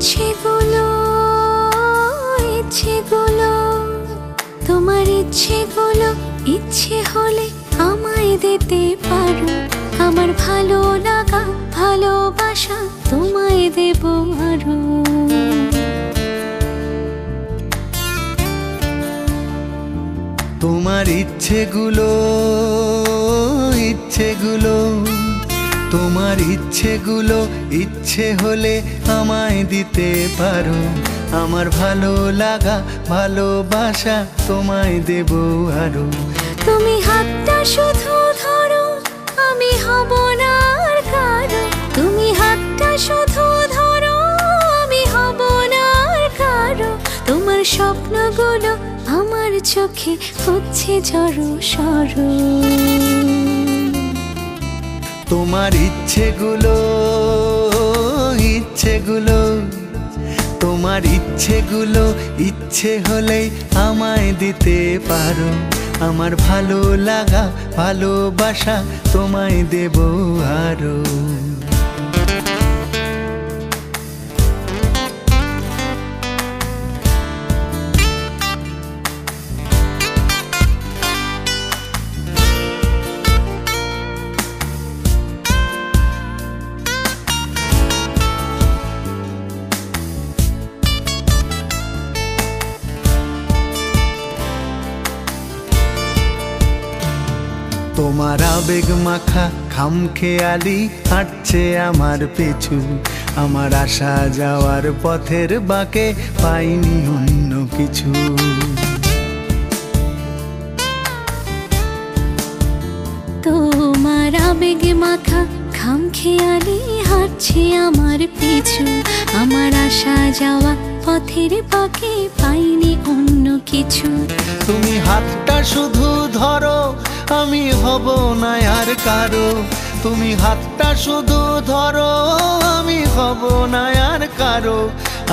ইচ্ছেগুলো ইচ্ছেগুলো তোমার ইচ্ছেগুলো ইচ্ছে হলে আমায় দিতে পারো। আমার ভালো লাগা ভালোবাসা তোমায় দেব আরো। তোমার ইচ্ছেগুলো ইচ্ছেগুলো তোমার ইচ্ছেগুলো ইচ্ছে হলে আমায় দিতে পারো। আমার ভালো লাগা ভালোবাসা তোমায় দেব আরো। তুমি হাতটা শুধু ধরো, আমি হব না আর কারো। তুমি হাতটা শুধু ধরো, আমি হব না আর কারো। তোমার স্বপ্নগুলো আমার চোখে হচ্ছে জড়ো সরো। তোমার ইচ্ছেগুলো ইচ্ছেগুলো তোমার ইচ্ছেগুলো ইচ্ছে হলেই আমায় দিতে পারো। আমার ভালো লাগা ভালোবাসা তোমায় দেব আরো। তোমার আবেগ মাখা খামখেয়ালি হাঁটছে আমার পিছু। আমার আসা যাওয়ার পথের বাঁকে পাইনি অন্য কিছু। তোমার আবেগ মাখা খামখেয়ালি হাঁটছে আমার পিছু। আমার আসা যাওয়া পথের বাঁকে পাইনি অন্য কিছু। তুমি হাতটা শুধু ধরো, আমি হব না আর কারো। তুমি হাতটা শুধু ধরো, আমি হব না আর কারো।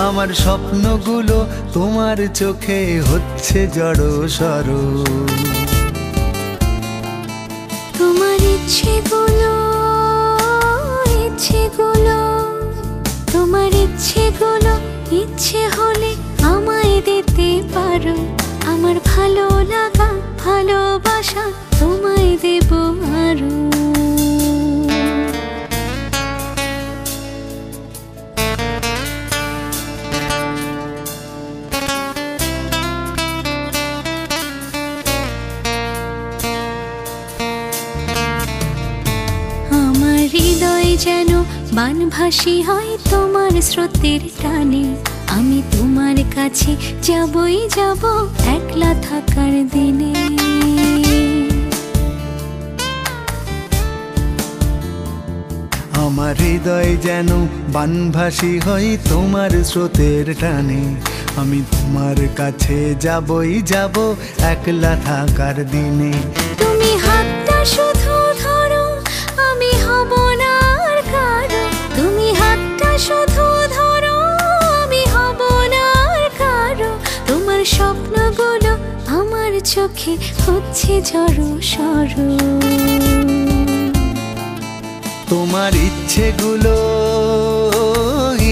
আমার স্বপ্নগুলো তোমার চোখে হচ্ছে জড়ো সরো। তোমার ইচ্ছেগুলো ইচ্ছেগুলো তোমার ইচ্ছেগুলো ইচ্ছে হলে আমায় দিতে পারো। আমার ভালো লাগা ভালোবাসা তোমায় দেব আরো। আমার হৃদয় যেন বানভাসী হয় তোমার স্রোতের টানে। আমি তোমার কাছে যাবই যাব একলা থাকার দিনে। আমার হৃদয় যেন বানভাসী হয় তোমার স্রোতের টানে। আমি তোমার কাছে যাবই যাব একলা থাকার দিনে। তুমি হাতটা শুধু ধরো, আমি হব না আর কারো। তুমি হাতটা শুধু ধরো, আমি হব না আর কারো। তোমার স্বপ্নগুলো আমার চোখে হচ্ছে জড়ো সরো। তোমার ইচ্ছেগুলো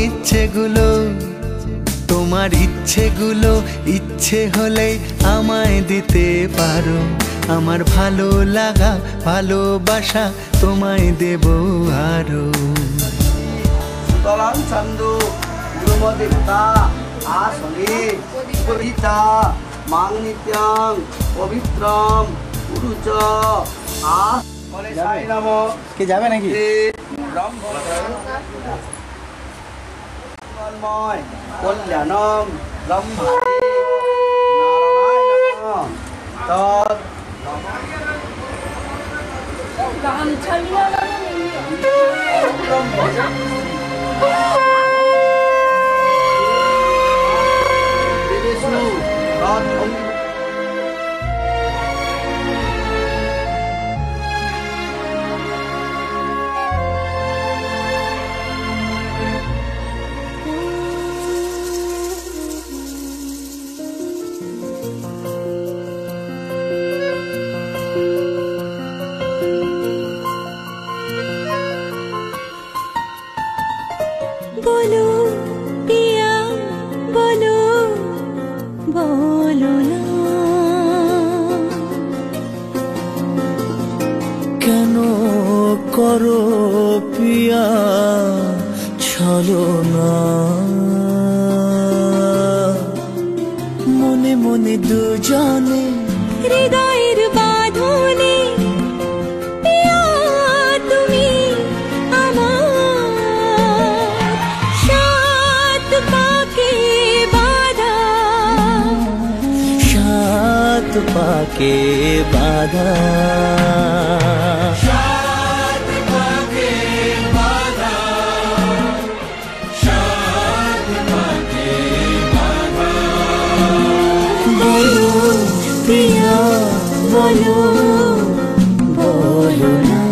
ইচ্ছেগুলো তোমার ইচ্ছেগুলো ইচ্ছে হলে আমায় দিতে পারো। আমার ভালো লাগা ভালোবাসা তোমায় দেব আরো। সুতরাং চন্দু গুরুমদেবতা আসনে পবিতা মাং নিত্যং পবিত্রম পুরুচ আ বলে সাই নম। কে যাবে নাকি? ব্রহ্মময় কল্যাণম ব্রহ্মাণি নারায়ণ নমঃ। তৎ দেবেষু তৎ বলো করো পিয়া ছলনা, মনে মনে দুজনে হৃদয়ের বাঁধনে পিয়া তুমি আমার, সাত পাকে বাঁধা, সাত পাকে বাঁধা, সাত পাকে বাঁধা, সাত পাকে বাঁধা। বলো প্রিয়া বলো, বলো না।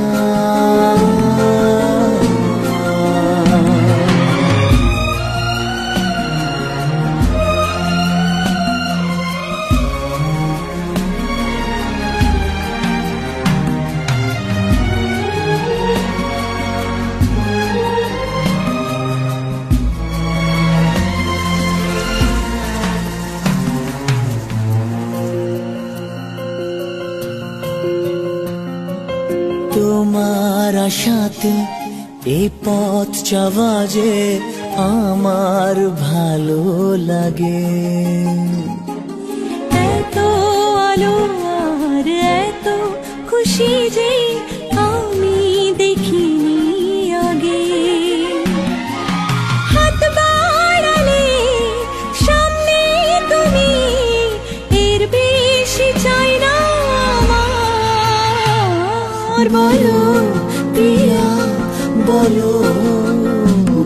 তোমার আশাতে এই পথ চাওয়া যে আমার ভালো লাগে, এত আলো আর এত খুশি যে আমি দেখিনি আগে। হাত বাড়ালে সামনে তুমি, এর বেশি চাই না আমার। বলো প্রিয়া বলো,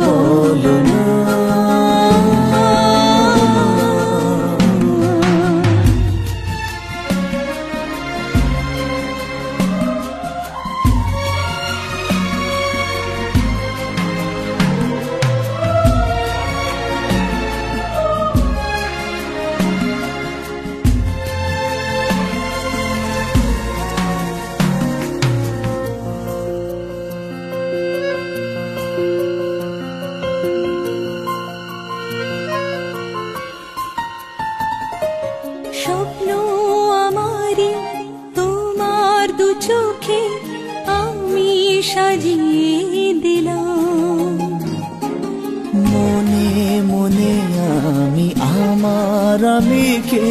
বলো না। স্বপ্ন আমারি তোমার দু চোখে আমি সাজিয়ে দিলাম, মনে মনে আমি আমার আমিকে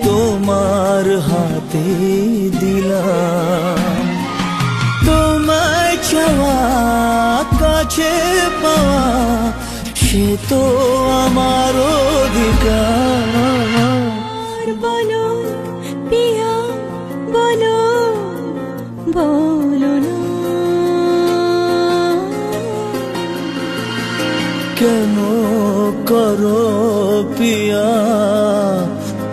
তোমার হাতে দিলাম। তোমায় চাওয়া কাছে পাওয়া সে তো আমার অধিকার। বলো পিয়া বলো, বলো না। কেন করো পিয়া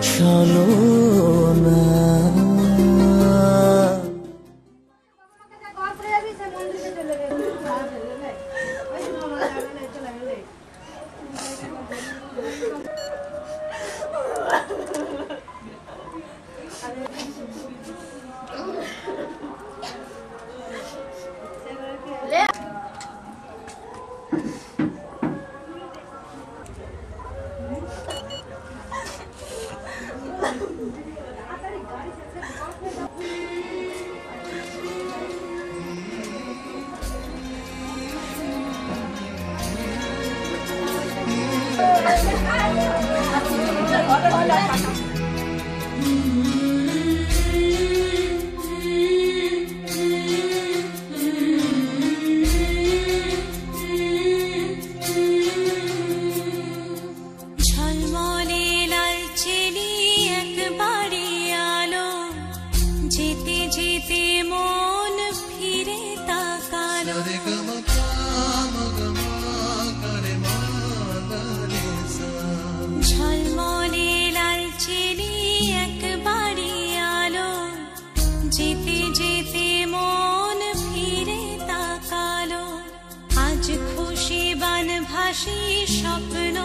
ছলনা। ঝলমলে লালচেলি একবারে আলো, যেতে যেতে মন ফিরে তাকালো। ঝলমলে লালচেলি একবারে আলো, যেতে যেতে মন ফিরে তাকালো। আজ খুশি বানভাসি স্বপ্ন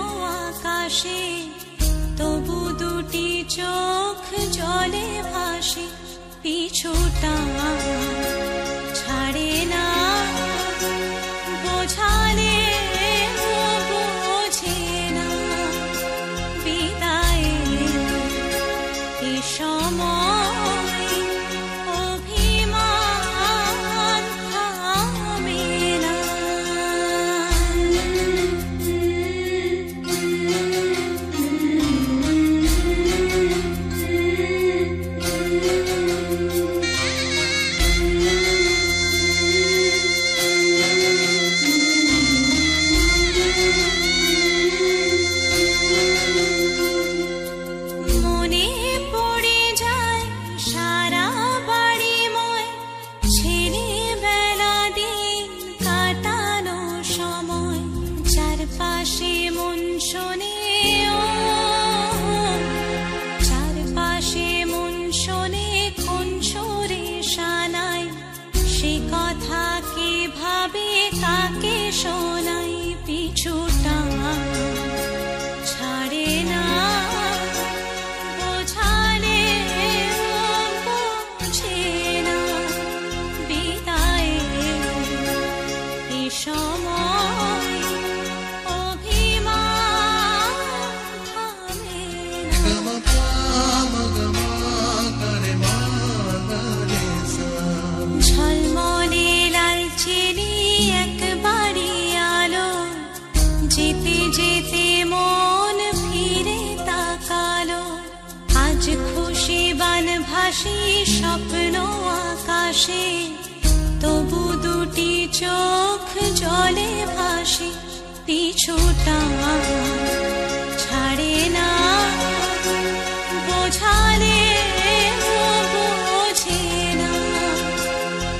আকাশে, তবু দুটি চোখ জলে ভাসে। পিছুটা ছাড়ে না, বোঝালে বোঝে না। বিদায়ের এ সময় অভিমান কথা কিভাবে কাকে শোনাই পিছুটা ছাড়ে না বোঝালে বোঝে না বিদায়ে এ সময় অভিমান থামে না ঝলমলে লালচেনি একবারই আলো যেতে যেতে মন ফিরে তাকালো আজ খুশি বানভাসী স্বপ্ন আকাশে তবু দুটি চোখ জলে ভাসে পিছুটা ছাড়ে না বোঝালে বোঝে না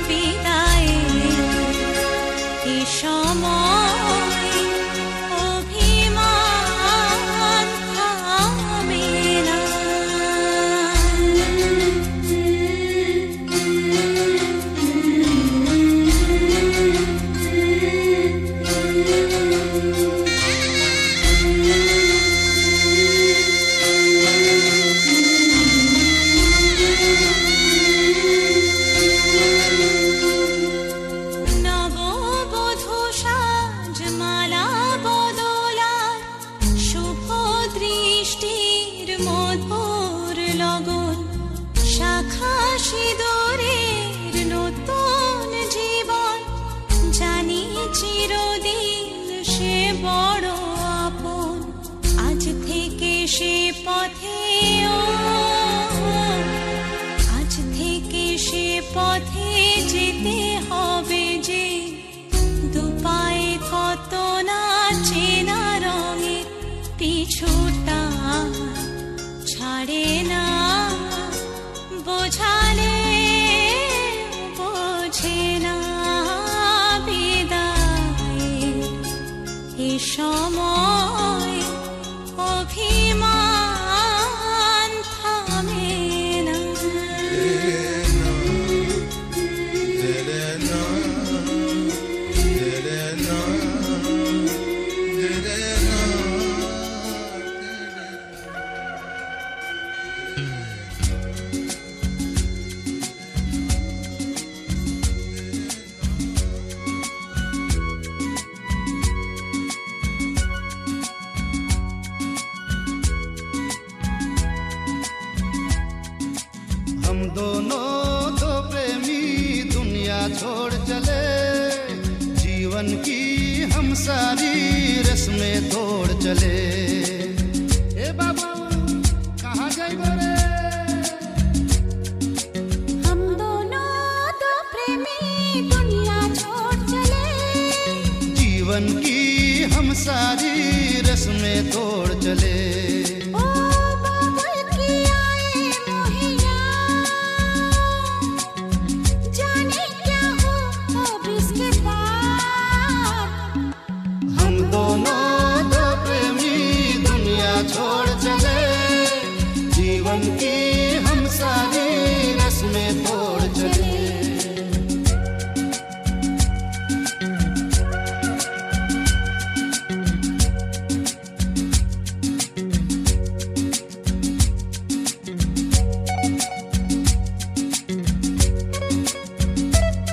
বিদায়ে এ সময় অভিমান থামে না নববধূ সাজমালা বদলার শুভ দৃষ্টির মধুর লগন শাখা সিঁদুরের নতুন জীবন জানি চিরদিন সে বড় আপন আজ থেকে সে পথে আজ থেকে সে পথে যেতে হবে যে দুপায়ে কত না চেনা রঙে পিছুটা ছাড়ে না বোঝালে বোঝে না বিদায়ে এ সময় অভিমান থামে না हम दोनों दो प्रेमी दुनिया छोड़ चले जीवन की हम सारी रस्में तोड़ चले ए बाबू कहाँ जाएगो रे हम दोनों दो प्रेमी दुनिया छोड़ चले जीवन की हम सारी रस्में तोड़ चले ओ बाबुल की आए मोहिया जाने क्या हो अब इसके बाद हम दोनों दो प्रेमी दुनिया छोड़ चले जीवन की हम सारी रस्में तोड़ चले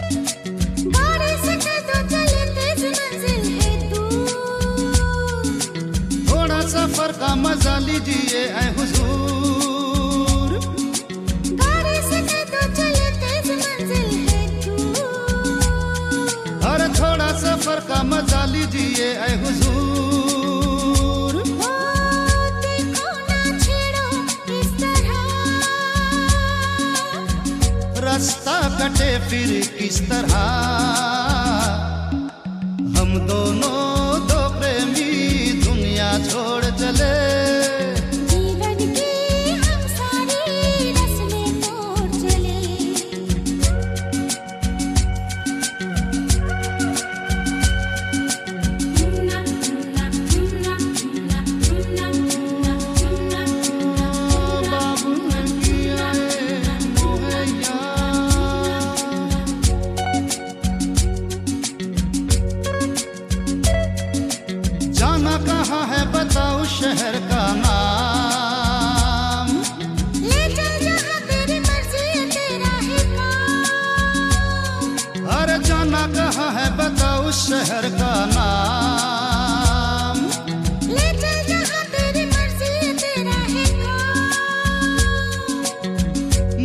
गाड़ी से कदम चले तेज मंजिल है दूर थोड़ा सफर का मजा लीजिए ऐ हुजूर गाड़ी से कदम चले तेज मंजिल है दूर अरे थोड़ा सफर का मजा लीजिए ऐ हुजूर ओ देखो ना छेड़ो इस तरह रास्ता कटे फिर किस तरह हम दोनों दो प्रेमी दुनिया छोड़ चले जीवन की हम सारी रस्में तोड़ चले बाबू ने किया है मोहैया कहाँ है बताओ शहर का नाम। ले चल जहाँ तेरी मर्जी है तेरा है काम। अरे जाना कहाँ है बताओ शहर का नाम। ले चल जहाँ तेरी मर्जी है तेरा है काम।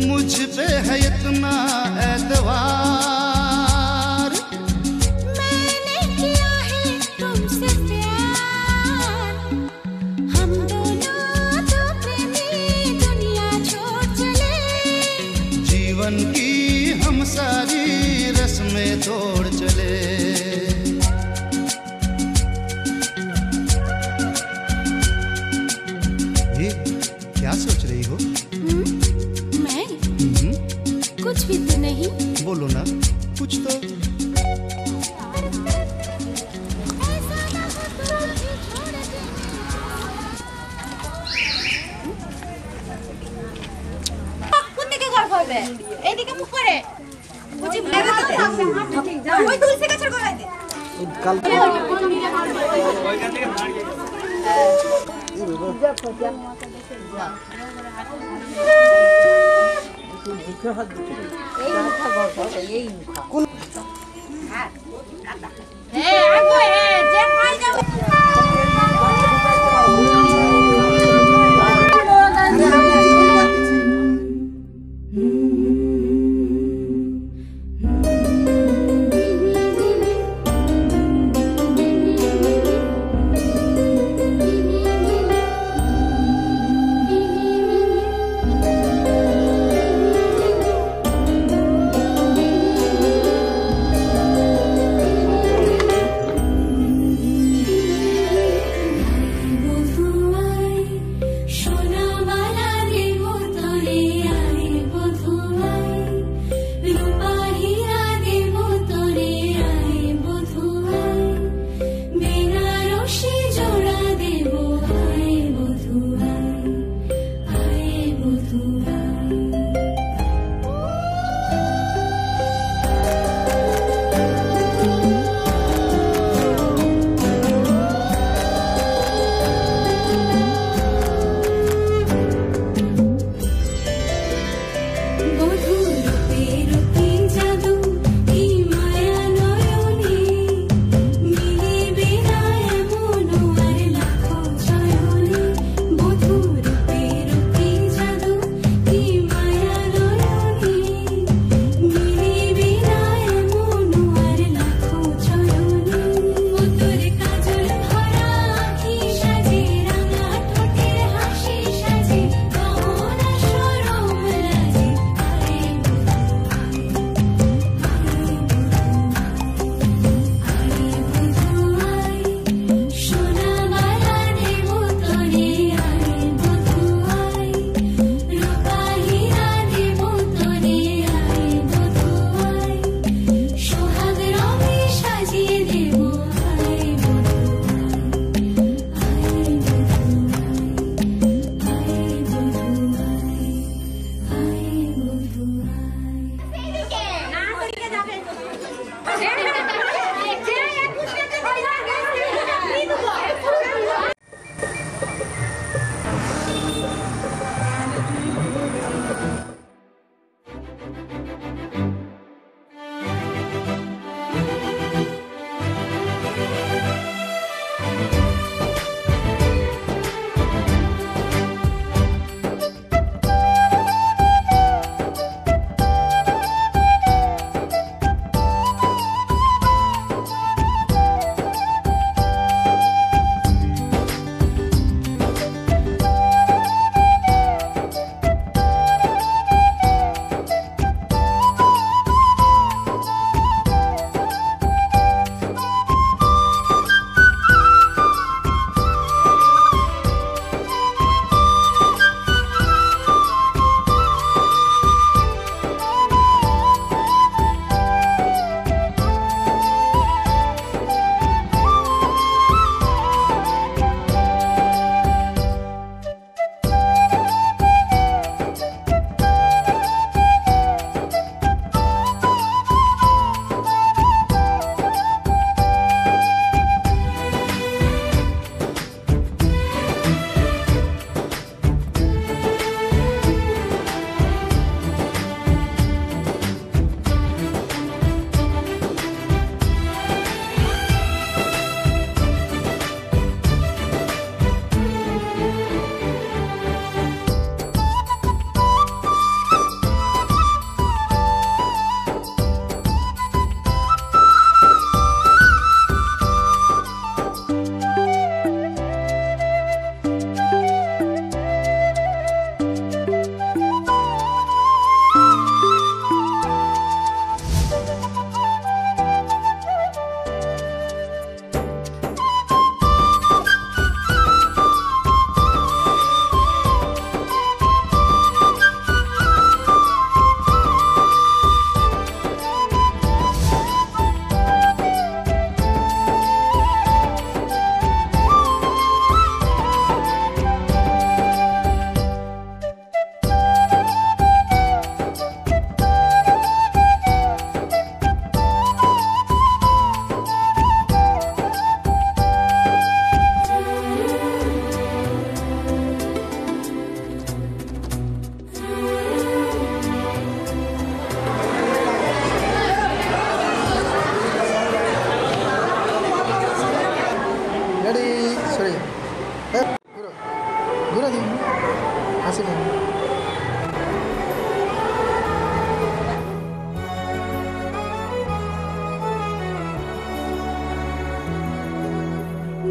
मुझ पे है इतना एतवार, मैंने किया है तुमसे प्यार। हम दोनों तो प्रेमी दुनिया छोड़ चले। जीवन की हम सारी रस्में तोड़ चले। ये क्या सोच रही हो? मैं कुछ भी तो नहीं। बोलो ना कुछ तो। কোন দিকে ঘর করবে? এইদিকে মুখ করে বুঝি মেরে দিতে ওই তুলসী গাছের গোড়ায় দে।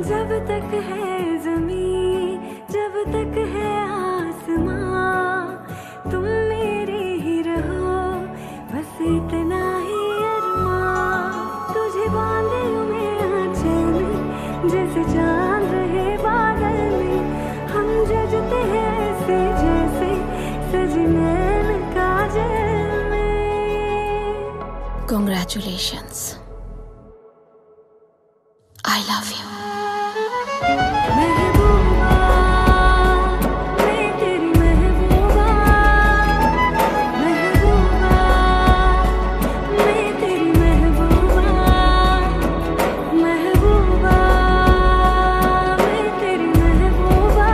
जब तक है ज़मीं, जब तक है आसमां, तुम मेरे ही रहो, बस इतना ही अरमां। तुझे बांधे हूँ मैं आंचल में, जैसे चांद रहे बादल में। हम जजते हैं ऐसे जैसे सजे नैन काजल में। Congratulations. I love you. महबूबा, मैं तेरी महबूबा, महबूबा, मैं तेरी महबूबा, महबूबा, मैं तेरी महबूबा,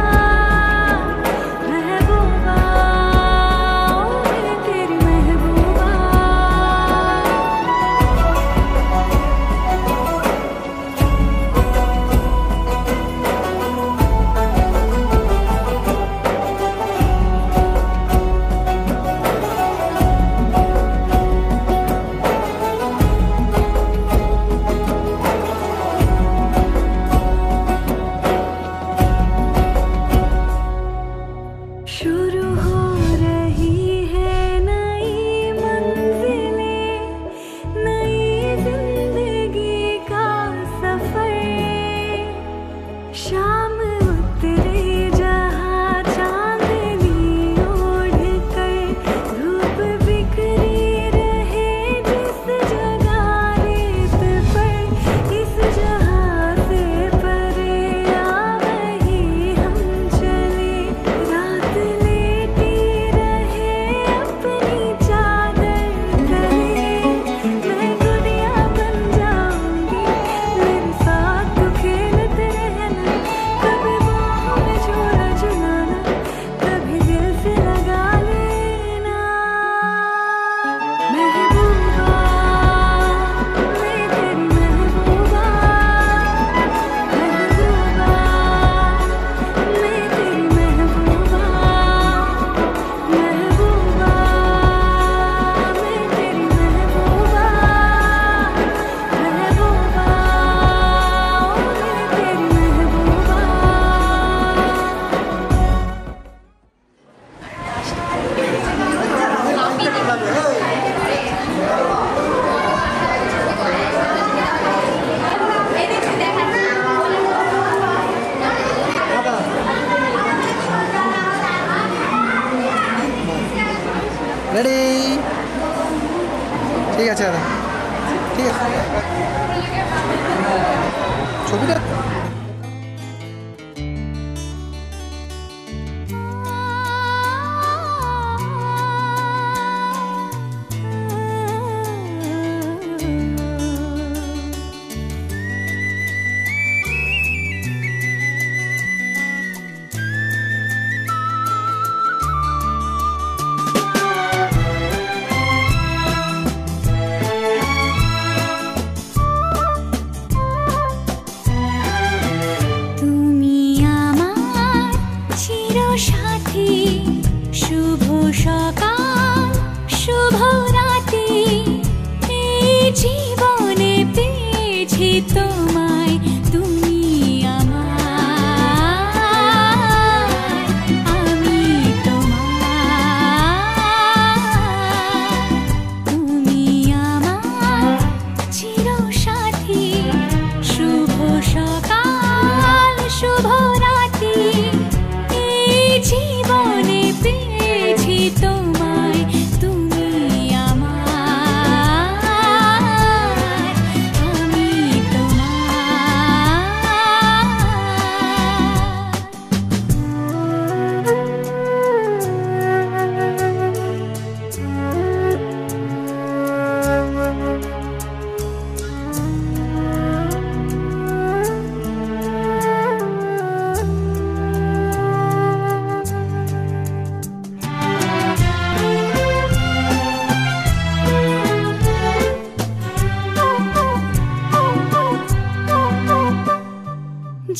महबूबा, मैं तेरी महबूबा। शुरू हो रही है नई मंजिलें, नई जिंदगी का सफर। शाम उतरे जहाँ चांदनी ओढ़ कर, धूप बिखरी रहे जिस जगह रेत पर। इस जहाँ से परे आ वही हम चले, रात लेटी रहे अपनी चादर तले। मैं दुनिया बन जाऊंगी, मेरे साथ तू खेलते रहना। कभी बाहों में झूला झुलाना, कभी दिल से लगा लेना। महबूबा, मैं तेरी महबूबा, महबूबा, मैं तेरी महबूबा, महबूबा, मैं तेरी महबूबा, महबूबा, मैं तेरी রেডি? ঠিক আছে দাদা, ঠিক আছে। ছবিটা তুমি আমার চিরসাথী, শুভ সকাল শুভ রাতি। এই জীবনে পেয়েছি তোমায়, তুমি আমার, আমি তোমার। তুমি আমার চিরসাথী, শুভ সকাল শুভ রাতি। এই জীবনে পেয়েছি তোমায়, তুমি আমার, আমি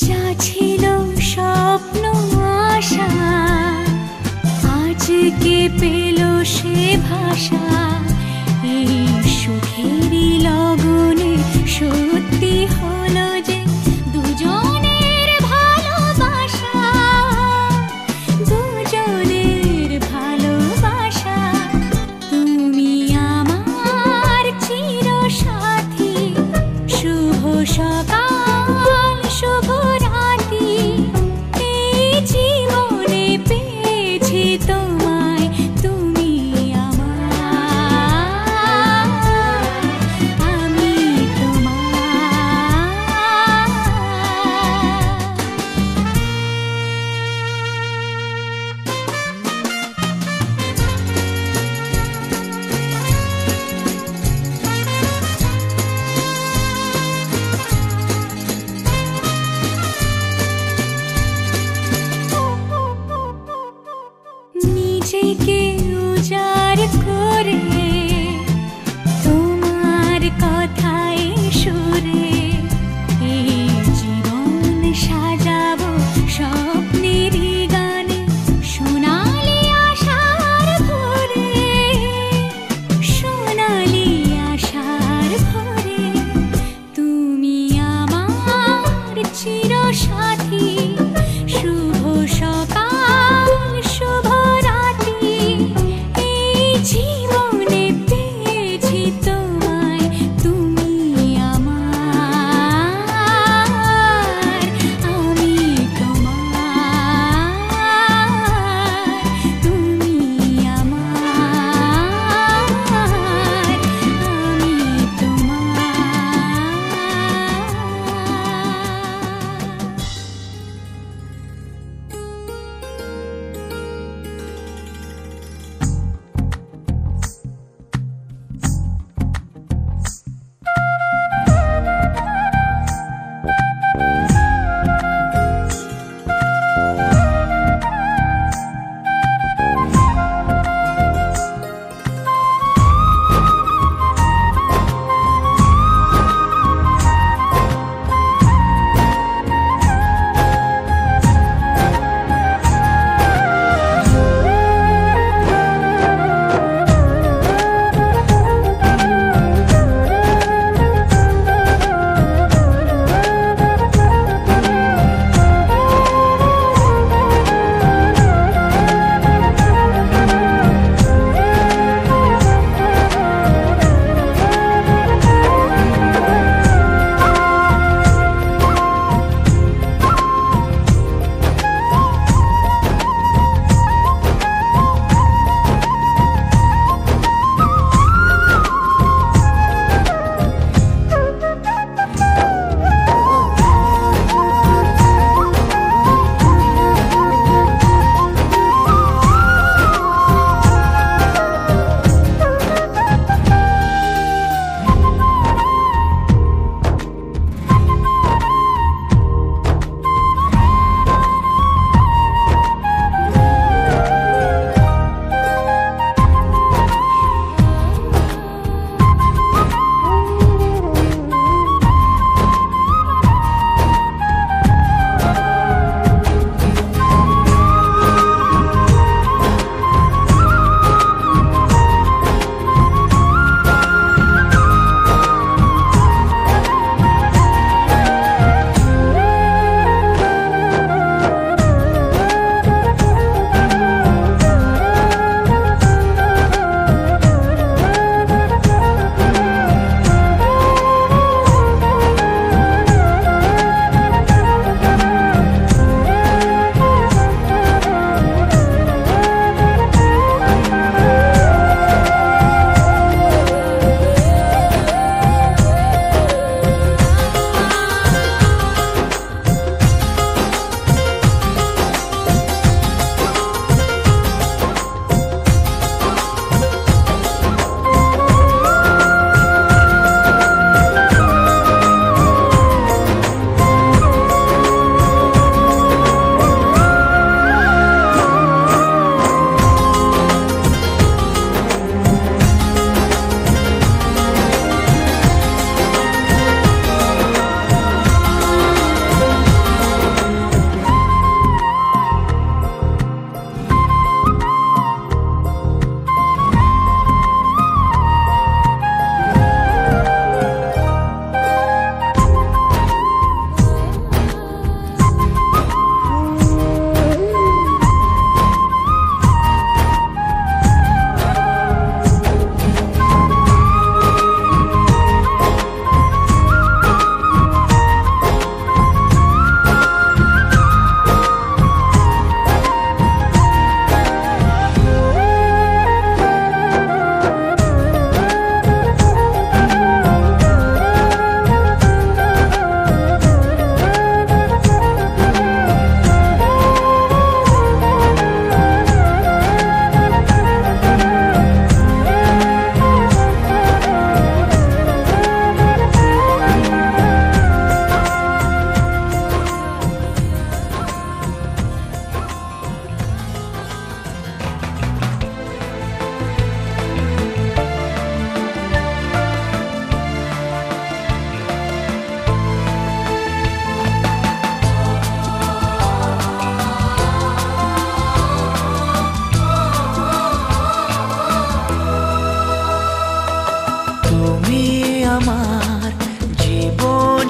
যা ছিল স্বপ্ন আশা, আজকে পেল সে ভাষা। এই সুখেরই লগনে সত্যি হলো যে দুজনে সকাল শুভ রাতি এই জীবনে পেয়েছি তোমায় তুমি আমার আমি তোমার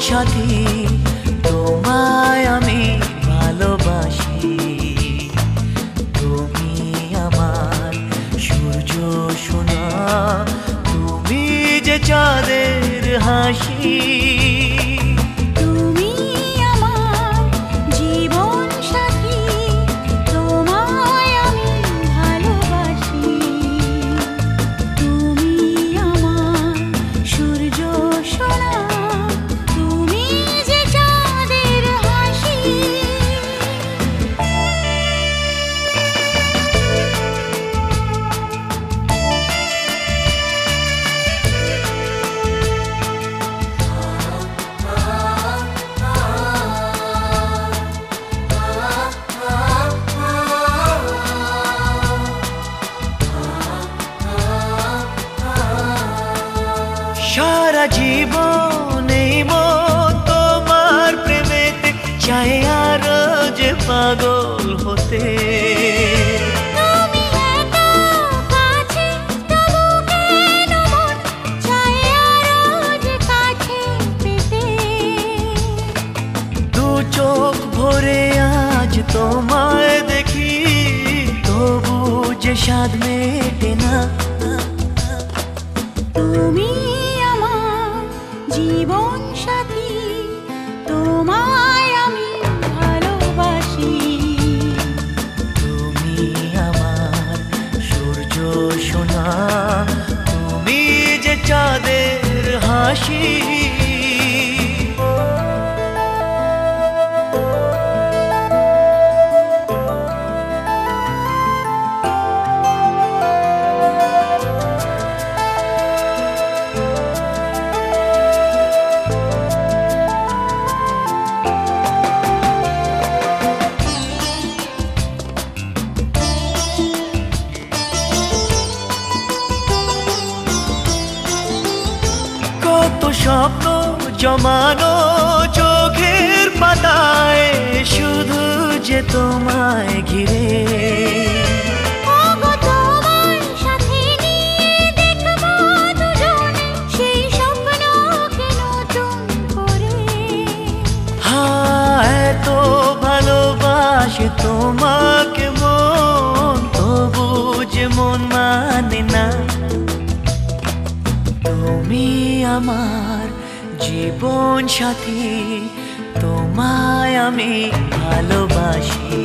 সাথী তোমায় আমি ভালোবাসি। তুমি আমার সূর্য সোনা, তুমি যে চাঁদের হাসি। তুমি আমার জীবন সাথী, তোমায় আমি ভালোবাসি। তুমি আমার সূর্য সোনা, তুমি যে চাঁদের হাসি। সারা জীবন এই মন তোমার প্রেমেতে চাই আরো যে পাগল হতে। তুমি এত কাছে, তবু কেন মন চায় আরো যে কাছে পেতে। দু চোখ ভরে আজ তোমায় দেখি, তবু যে স্বাদ মেটে না। তুমি আমার জীবন সাথী, তোমায় আমি ভালোবাসি। তুমি আমার সূর্য সোনা, তুমি যে চাঁদের হাসি। কত স্বপ্ন জমানো চোখের পাতায়, শুধু যে তোমায় ঘিরে। ওগো তোমার সাথে নিয়ে দেখবো দুজনে সেই স্বপ্নকে নতুন করে। এত ভালোবাসে তোমাকে মন, তবু যে মন মানে না। তুমি আমার জীবন সাথী, তোমায় আমি ভালোবাসি।